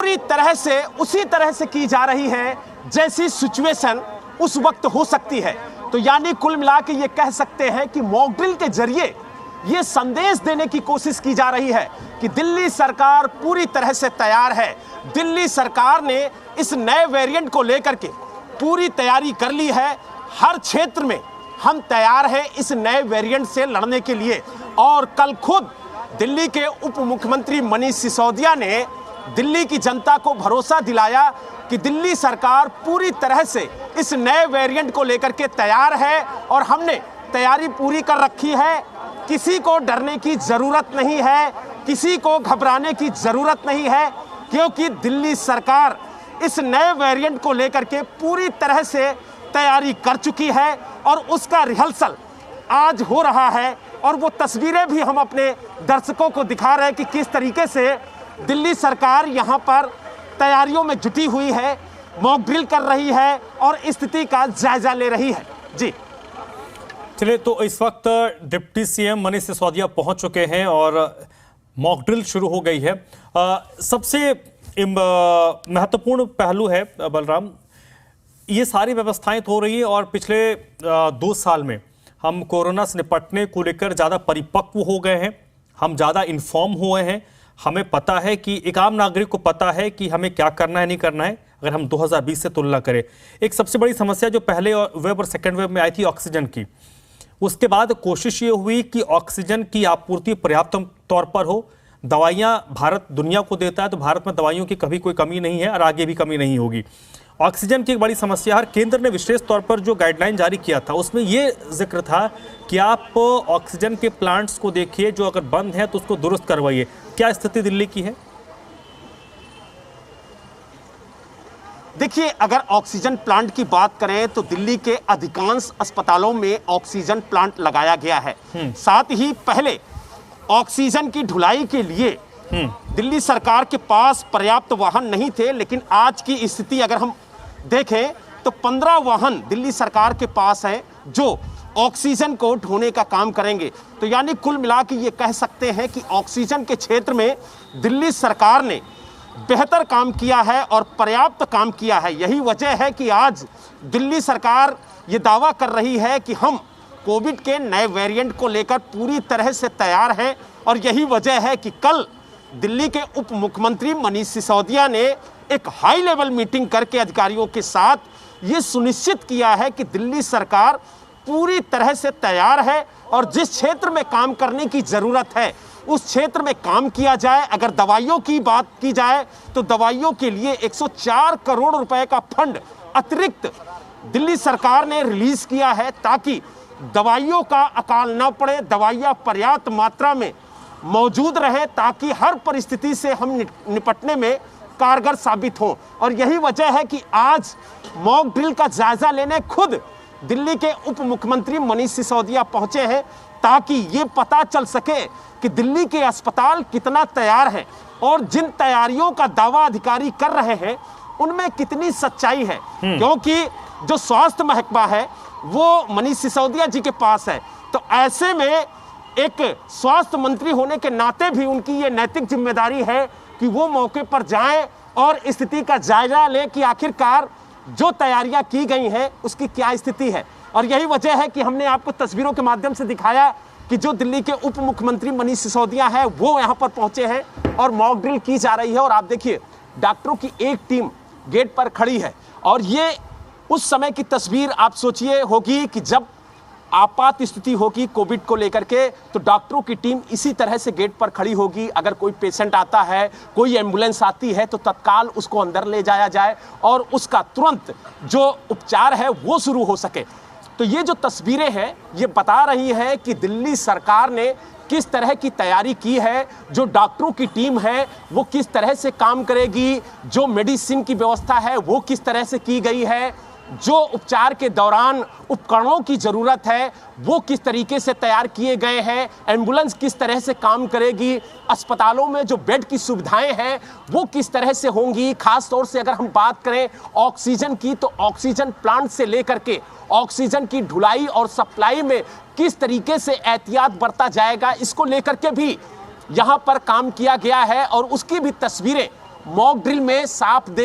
पूरी तरह से उसी तरह से की जा रही है जैसी सिचुएशन उस वक्त हो सकती है। तो यानी कुल मिला के ये कह सकते हैं कि मॉक ड्रिल के जरिए ये संदेश देने की कोशिश की जा रही है कि दिल्ली सरकार पूरी तरह से तैयार है। दिल्ली सरकार ने इस नए वेरिएंट को लेकर के पूरी तैयारी कर ली है। हर क्षेत्र में हम तैयार हैं इस नए वेरिएंट से लड़ने के लिए। और कल खुद दिल्ली के उप मुख्यमंत्री मनीष सिसोदिया ने दिल्ली की जनता को भरोसा दिलाया कि दिल्ली सरकार पूरी तरह से इस नए वेरिएंट को लेकर के तैयार है और हमने तैयारी पूरी कर रखी है। किसी को डरने की जरूरत नहीं है, किसी को घबराने की जरूरत नहीं है, क्योंकि दिल्ली सरकार इस नए वेरिएंट को लेकर के पूरी तरह से तैयारी कर चुकी है और उसका रिहर्सल आज हो रहा है। और वो तस्वीरें भी हम अपने दर्शकों को दिखा रहे हैं कि किस तरीके से दिल्ली सरकार यहाँ पर तैयारियों में जुटी हुई है, मॉक ड्रिल कर रही है और स्थिति का जायजा ले रही है। जी चलिए, तो इस वक्त डिप्टी सीएम मनीष सिसोदिया पहुंच चुके हैं और मॉक ड्रिल शुरू हो गई है। सबसे महत्वपूर्ण पहलू है बलराम, ये सारी व्यवस्थाएं तो हो रही है और पिछले 2 साल में हम कोरोना से निपटने को लेकर ज़्यादा परिपक्व हो गए हैं, हम ज़्यादा इन्फॉर्म हुए हैं। हमें पता है कि एक आम नागरिक को पता है कि हमें क्या करना है, नहीं करना है। अगर हम 2020 से तुलना करें, एक सबसे बड़ी समस्या जो पहले वेव और सेकेंड वेव में आई थी ऑक्सीजन की, उसके बाद कोशिश ये हुई कि ऑक्सीजन की आपूर्ति पर्याप्त तौर पर हो। दवाइयाँ भारत दुनिया को देता है, तो भारत में दवाइयों की कभी कोई कमी नहीं है और आगे भी कमी नहीं होगी। ऑक्सीजन की एक बड़ी समस्या है। केंद्र ने विशेष तौर पर जो गाइडलाइन जारी किया था उसमें ये जिक्र था कि आप ऑक्सीजन के प्लांट्स को देखिए, जो अगर बंद है तो उसको दुरुस्त करवाइए। क्या स्थिति दिल्ली की है? देखिए, अगर ऑक्सीजन प्लांट की बात करें तो दिल्ली के अधिकांश अस्पतालों में ऑक्सीजन प्लांट लगाया गया है। साथ ही पहले ऑक्सीजन की ढुलाई के लिए दिल्ली सरकार के पास पर्याप्त वाहन नहीं थे, लेकिन आज की स्थिति अगर हम देखें तो 15 वाहन दिल्ली सरकार के पास हैं जो ऑक्सीजन को ढोने का काम करेंगे। तो यानी कुल मिला के ये कह सकते हैं कि ऑक्सीजन के क्षेत्र में दिल्ली सरकार ने बेहतर काम किया है और पर्याप्त काम किया है। यही वजह है कि आज दिल्ली सरकार ये दावा कर रही है कि हम कोविड के नए वेरिएंट को लेकर पूरी तरह से तैयार हैं। और यही वजह है कि कल दिल्ली के उप मुख्यमंत्री मनीष सिसोदिया ने एक हाई लेवल मीटिंग करके अधिकारियों के साथ ये सुनिश्चित किया है कि दिल्ली सरकार पूरी तरह से तैयार है और जिस क्षेत्र में काम करने की ज़रूरत है उस क्षेत्र में काम किया जाए। अगर दवाइयों की बात की जाए तो दवाइयों के लिए 104 करोड़ रुपए का फंड अतिरिक्त दिल्ली सरकार ने रिलीज किया है ताकि दवाइयों का अकाल न पड़े, दवाइयाँ पर्याप्त मात्रा में मौजूद रहे ताकि हर परिस्थिति से हम निपटने में कारगर साबित हों। और यही वजह है कि आज मॉक ड्रिल का जायजा लेने खुद दिल्ली के उप मुख्यमंत्री मनीष सिसोदिया पहुंचे हैं ताकि ये पता चल सके कि दिल्ली के अस्पताल कितना तैयार है और जिन तैयारियों का दावा अधिकारी कर रहे हैं उनमें कितनी सच्चाई है। क्योंकि जो स्वास्थ्य महकमा है वो मनीष सिसोदिया जी के पास है, तो ऐसे में एक स्वास्थ्य मंत्री होने के नाते भी उनकी ये नैतिक जिम्मेदारी है कि वो मौके पर जाएं और स्थिति का जायजा लें कि आखिरकार जो तैयारियां की गई हैं उसकी क्या स्थिति है। और यही वजह है कि हमने आपको तस्वीरों के माध्यम से दिखाया कि जो दिल्ली के उप मुख्यमंत्री मनीष सिसोदिया है वो यहाँ पर पहुंचे हैं और मॉक ड्रिल की जा रही है। और आप देखिए, डॉक्टरों की एक टीम गेट पर खड़ी है और ये उस समय की तस्वीर आप सोचिए होगी कि जब आपात स्थिति होगी कोविड को लेकर के तो डॉक्टरों की टीम इसी तरह से गेट पर खड़ी होगी। अगर कोई पेशेंट आता है, कोई एम्बुलेंस आती है तो तत्काल उसको अंदर ले जाया जाए और उसका तुरंत जो उपचार है वो शुरू हो सके। तो ये जो तस्वीरें हैं ये बता रही हैं कि दिल्ली सरकार ने किस तरह की तैयारी की है, जो डॉक्टरों की टीम है वो किस तरह से काम करेगी, जो मेडिसिन की व्यवस्था है वो किस तरह से की गई है, जो उपचार के दौरान उपकरणों की ज़रूरत है वो किस तरीके से तैयार किए गए हैं, एम्बुलेंस किस तरह से काम करेगी, अस्पतालों में जो बेड की सुविधाएं हैं वो किस तरह से होंगी। खास तौर से अगर हम बात करें ऑक्सीजन की तो ऑक्सीजन प्लांट से लेकर के ऑक्सीजन की ढुलाई और सप्लाई में किस तरीके से एहतियात बरता जाएगा, इसको लेकर के भी यहाँ पर काम किया गया है। और उसकी भी तस्वीरें मॉक ड्रिल में साफ